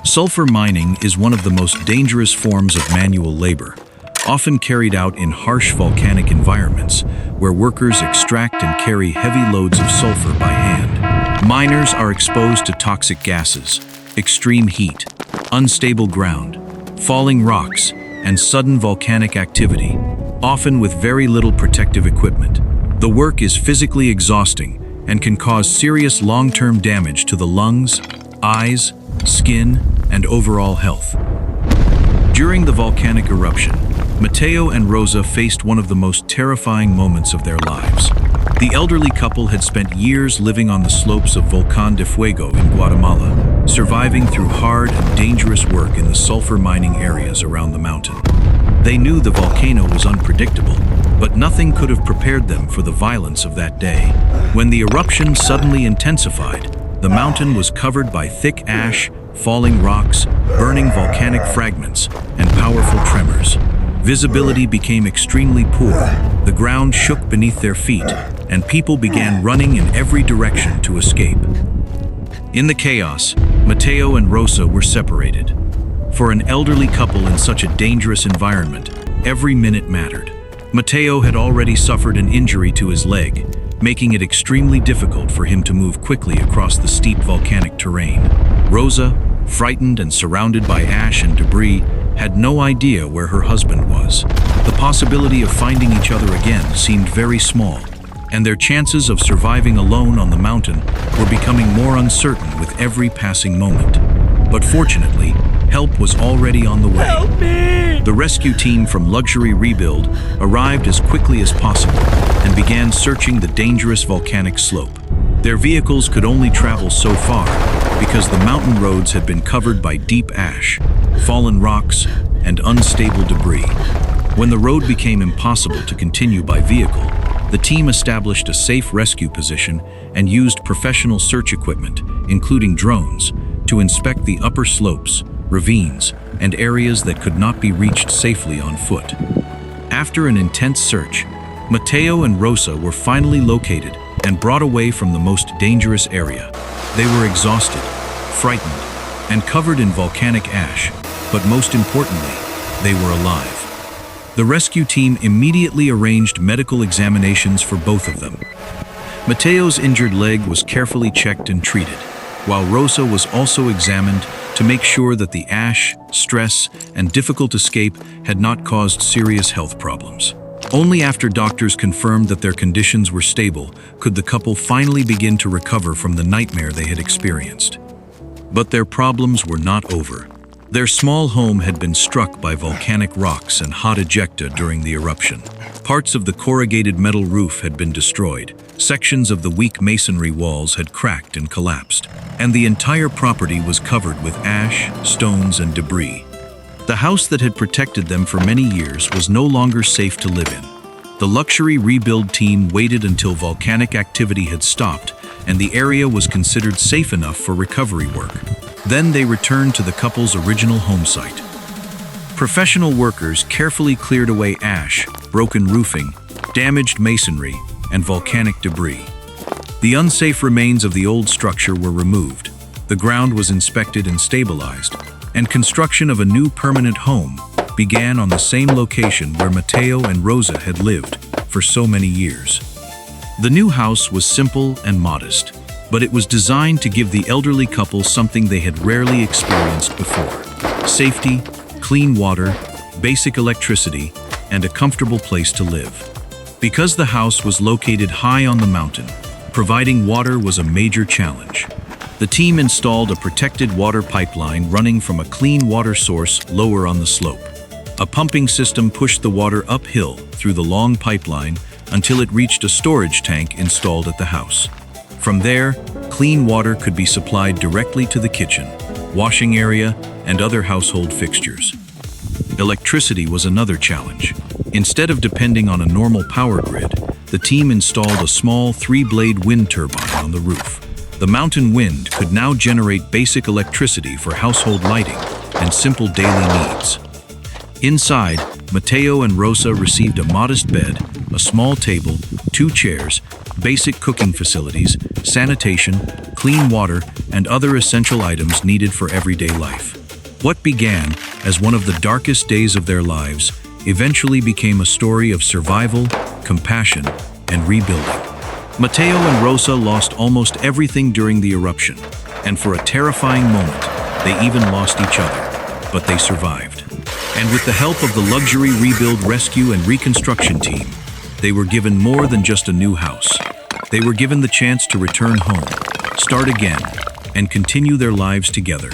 Sulfur mining is one of the most dangerous forms of manual labor, often carried out in harsh volcanic environments where workers extract and carry heavy loads of sulfur by hand. Miners are exposed to toxic gases, extreme heat, unstable ground, falling rocks, and sudden volcanic activity, often with very little protective equipment. The work is physically exhausting and can cause serious long-term damage to the lungs, eyes, skin, and overall health. During the volcanic eruption, Mateo and Rosa faced one of the most terrifying moments of their lives. The elderly couple had spent years living on the slopes of Volcán de Fuego in Guatemala, surviving through hard and dangerous work in the sulfur mining areas around the mountain. They knew the volcano was unpredictable, but nothing could have prepared them for the violence of that day. When the eruption suddenly intensified, the mountain was covered by thick ash, falling rocks, burning volcanic fragments, and powerful tremors. Visibility became extremely poor, the ground shook beneath their feet, and people began running in every direction to escape. In the chaos, Mateo and Rosa were separated. For an elderly couple in such a dangerous environment, every minute mattered. Mateo had already suffered an injury to his leg, making it extremely difficult for him to move quickly across the steep volcanic terrain. Rosa, frightened and surrounded by ash and debris, had no idea where her husband was. The possibility of finding each other again seemed very small, and their chances of surviving alone on the mountain were becoming more uncertain with every passing moment. But fortunately, help was already on the way. Help me! The rescue team from LuxeReborn arrived as quickly as possible and began searching the dangerous volcanic slope. Their vehicles could only travel so far because the mountain roads had been covered by deep ash, fallen rocks, and unstable debris. When the road became impossible to continue by vehicle, the team established a safe rescue position and used professional search equipment, including drones, to inspect the upper slopes, ravines, and areas that could not be reached safely on foot. After an intense search, Mateo and Rosa were finally located and brought away from the most dangerous area. They were exhausted, frightened, and covered in volcanic ash, but most importantly, they were alive. The rescue team immediately arranged medical examinations for both of them. Mateo's injured leg was carefully checked and treated, while Rosa was also examined to make sure that the ash, stress, and difficult escape had not caused serious health problems. Only after doctors confirmed that their conditions were stable could the couple finally begin to recover from the nightmare they had experienced. But their problems were not over. Their small home had been struck by volcanic rocks and hot ejecta during the eruption. Parts of the corrugated metal roof had been destroyed, sections of the weak masonry walls had cracked and collapsed, and the entire property was covered with ash, stones, and debris. The house that had protected them for many years was no longer safe to live in. The LuxeReborn team waited until volcanic activity had stopped and the area was considered safe enough for recovery work. Then they returned to the couple's original home site. Professional workers carefully cleared away ash, broken roofing, damaged masonry, and volcanic debris. The unsafe remains of the old structure were removed. The ground was inspected and stabilized, and construction of a new permanent home began on the same location where Mateo and Rosa had lived for so many years. The new house was simple and modest, but it was designed to give the elderly couple something they had rarely experienced before: safety, clean water, basic electricity, and a comfortable place to live. Because the house was located high on the mountain, providing water was a major challenge. The team installed a protected water pipeline running from a clean water source lower on the slope. A pumping system pushed the water uphill through the long pipeline until it reached a storage tank installed at the house. From there, clean water could be supplied directly to the kitchen, washing area, and other household fixtures. Electricity was another challenge. Instead of depending on a normal power grid, the team installed a small 3-blade wind turbine on the roof. The mountain wind could now generate basic electricity for household lighting and simple daily needs. Inside, Mateo and Rosa received a modest bed, a small table, 2 chairs, basic cooking facilities, sanitation, clean water, and other essential items needed for everyday life. What began as one of the darkest days of their lives eventually became a story of survival, compassion, and rebuilding. Mateo and Rosa lost almost everything during the eruption, and for a terrifying moment, they even lost each other, but they survived. And with the help of the Luxury Rebuild Rescue and Reconstruction team, they were given more than just a new house. They were given the chance to return home, start again, and continue their lives together.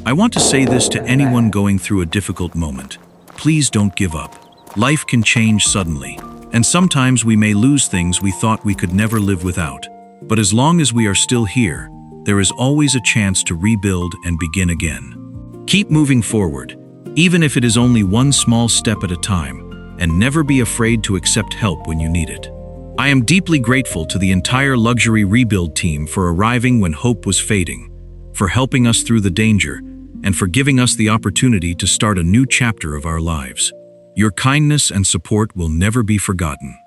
I want to say this to anyone going through a difficult moment. Please don't give up. Life can change suddenly, and sometimes we may lose things we thought we could never live without. But as long as we are still here, there is always a chance to rebuild and begin again. Keep moving forward, even if it is only one small step at a time, and never be afraid to accept help when you need it. I am deeply grateful to the entire Luxury Rebuild team for arriving when hope was fading, for helping us through the danger, and for giving us the opportunity to start a new chapter of our lives. Your kindness and support will never be forgotten.